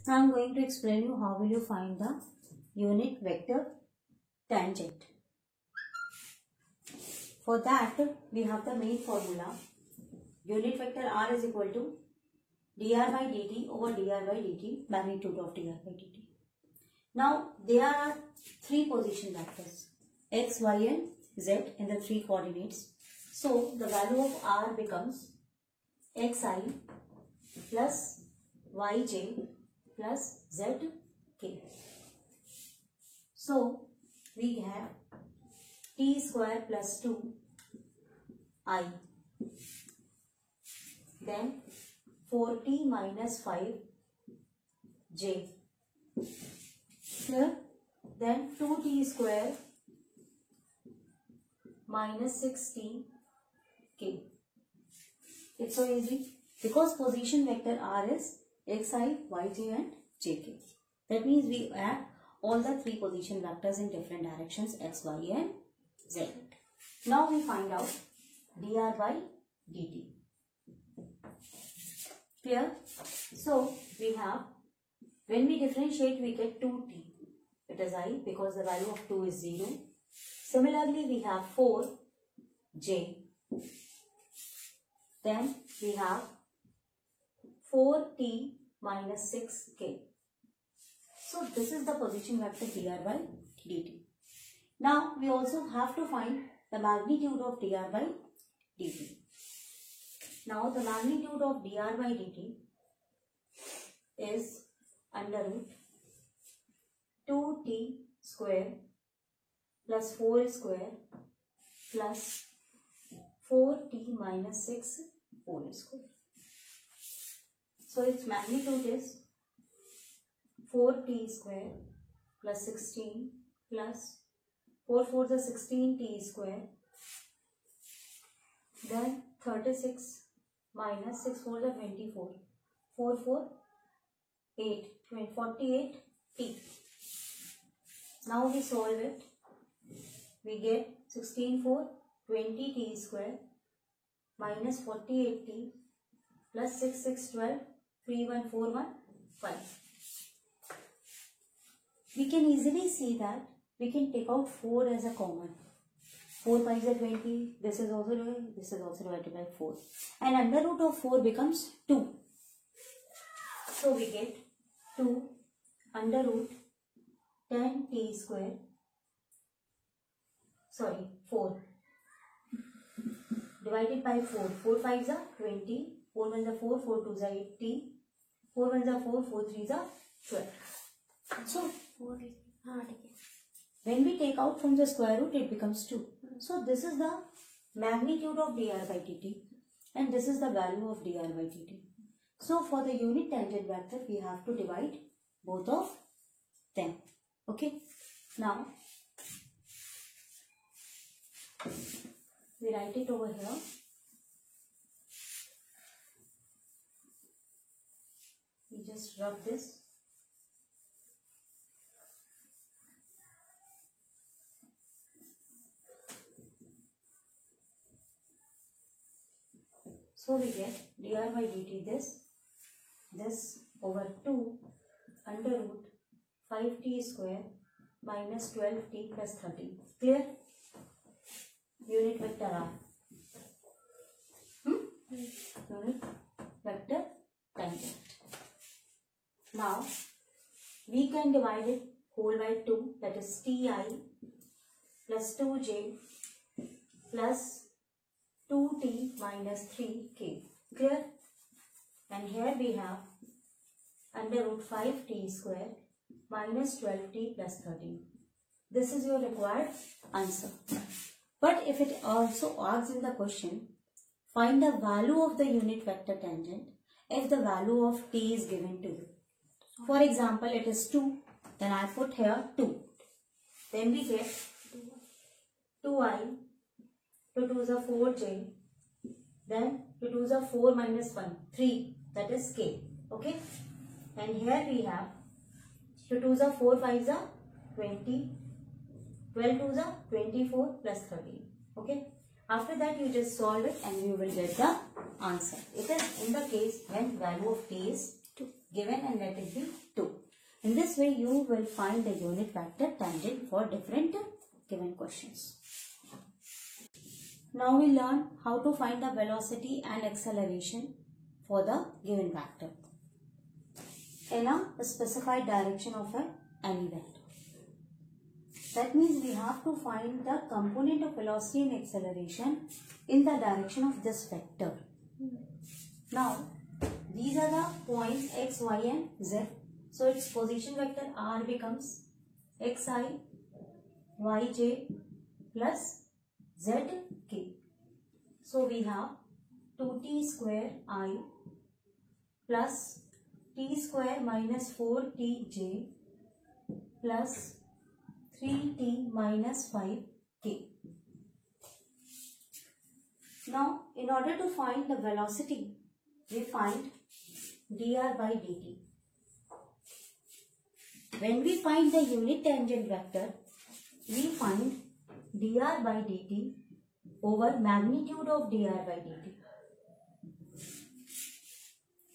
Now I am going to explain you how will you find the unit vector tangent. For that we have the main formula. Unit vector r is equal to dr by dt over dr by dt, magnitude of dr by dt. Now there are three position vectors x, y and z in the three coordinates. So the value of r becomes xi plus yj plus zk. So we have t square plus 2i, then 4t minus 5j, here then 2t square minus 6tk. It's so easy because position vector r is xi, yj and jk. That means we add all the three position vectors in different directions x, y and z. Now we find out dr by dt. Clear? So we have, when we differentiate we get 2t. It is I because the value of 2 is 0. Similarly we have 4j. Then we have 4t minus 6k. So this is the position vector dr by dt. Now we also have to find the magnitude of dr by dt. Now the magnitude of dr by dt is under root 2t square plus 4 square plus 4t minus 6 whole square. So its magnitude is 4t square plus 16 plus 4 4 is 16t square, then 36 minus 6 4 is 24, 4 4 8, 48t. Now we solve it. We get 16 4 20t square minus 48t plus 6 6 12 3 1 4 1 5. We can easily see that we can take out 4 as a common. 4 5 is 20. This is also divided by 4. And under root of 4 becomes 2. So we get 2 under root 10t square. Sorry, 4 divided by 4. 4 5 is 20. 4 1 is 4. 4 2 is 8t. 4 1 is 4. 4 3 is 12. So when we take out from the square root, it becomes 2. So this is the magnitude of dr by dt and this is the value of dr by dt. So for the unit tangent vector, we have to divide both of them. Okay. Now we write it over here. We just rub this. So we get dr by dt this over 2 under root 5t square minus 12t plus 30. Clear? Unit vector r. Unit vector tangent. Now we can divide it whole by 2, that is ti plus 2j plus 2t minus 3k. Clear? And here we have under root 5t square minus 12t plus 13. This is your required answer. But if it also asks in the question, find the value of the unit vector tangent if the value of t is given to you. For example, it is 2, then I put here 2. Then we get 2i, 2 2 is 4j, then 2 2 is 4 minus 1, 3, that is k. Okay. And here we have 2 2 is 4, 5 is 20, 12 2 is 24 plus 13. Okay. After that you just solve it and you will get the answer. It is in the case when value of t is given and let it be 2. In this way, you will find the unit vector tangent for different given questions. Now we learn how to find the velocity and acceleration for the given vector in a specified direction of any vector. That means we have to find the component of velocity and acceleration in the direction of this vector. Now, these are the points x, y and z. So, its position vector r becomes xi, yj plus zk. So, we have 2t square I plus t square minus 4tj plus 3t minus 5k. Now, in order to find the velocity, we find dr by dt. When we find the unit tangent vector, we find dr by dt over magnitude of dr by dt.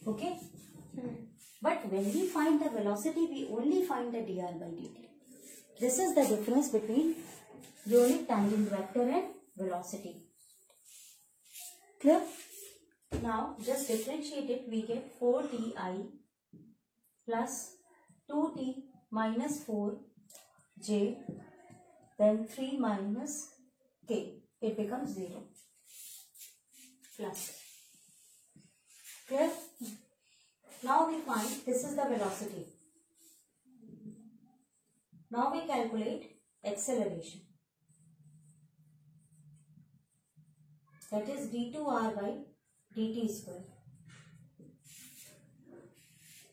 Okay? But when we find the velocity, we only find the dr by dt. This is the difference between unit tangent vector and velocity. Clear? Now, just differentiate it. We get 4ti plus 2t minus 4j, then 3 minus k. It becomes 0 plus. Clear? Now we find this is the velocity. Now we calculate acceleration. That is d2r by dt square.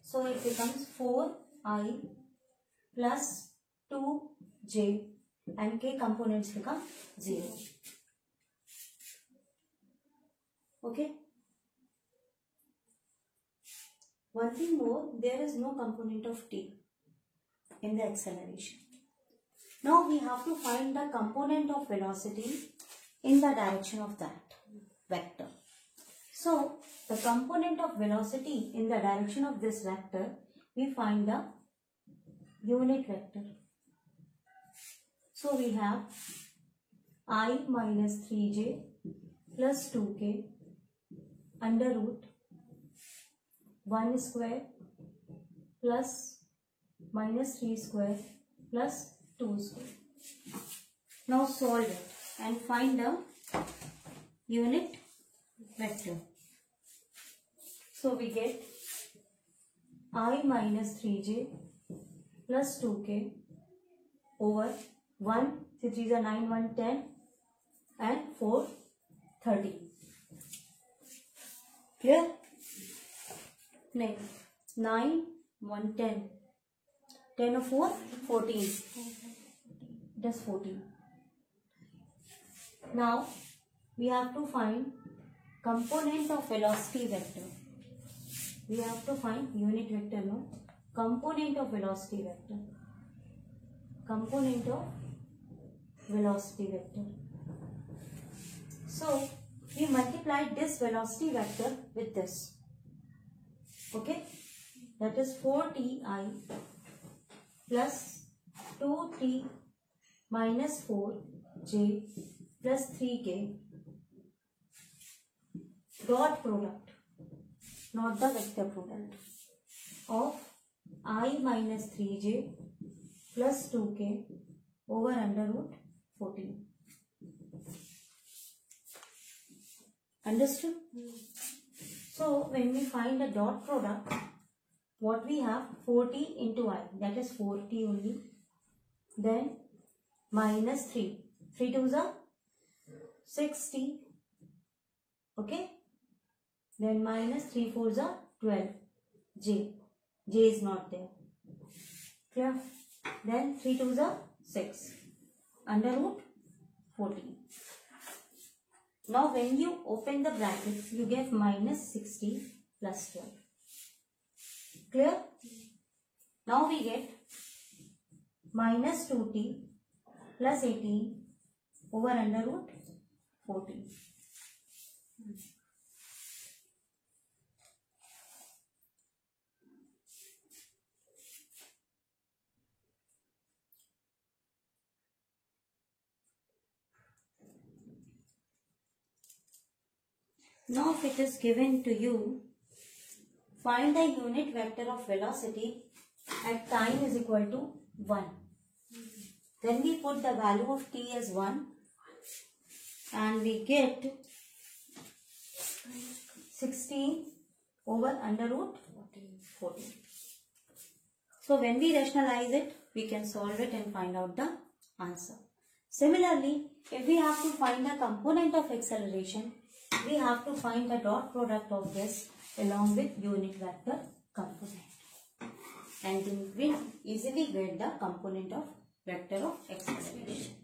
So it becomes 4i plus 2j and k components become 0. Okay. One thing more, there is no component of t in the acceleration. Now we have to find the component of velocity in the direction of that vector. So the component of velocity in the direction of this vector, we find the unit vector. So we have I minus 3j plus 2k under root 1 square plus minus 3 square plus 2 square. Now solve it and find the unit vector. So we get I minus 3j plus 2k over 1, 3 are 9, 1, 10 and 4, 30. Clear? Next, 9, 1, 10. 10 of 4, 14. That's 14. Now, we have to find component of velocity vector. We have to find unit vector, no? Component of velocity vector. Component of velocity vector. So, we multiply this velocity vector with this. Okay? That is 4ti plus 2t minus 4j plus 3k dot product, not the vector product, of I minus 3j plus 2k over under root 14. Understood? So, when we find a dot product, what we have? 4t into I, that is 4t only. Then minus 3. 3 2s are 6t. Okay? Then minus 3 4s are 12. J. J is not there. Clear? Then 3 2s are 6. Under root 14. Now when you open the brackets, you get minus 60 plus 12. Clear? Now we get minus 2t plus 18 over under root 14. Now if it is given to you, find the unit vector of velocity at time is equal to 1. Then we put the value of t as 1 and we get 16 over under root 14. So when we rationalize it, we can solve it and find out the answer. Similarly, if we have to find the component of acceleration, we have to find the dot product of this along with unit vector component. And we will easily get the component of vector of acceleration.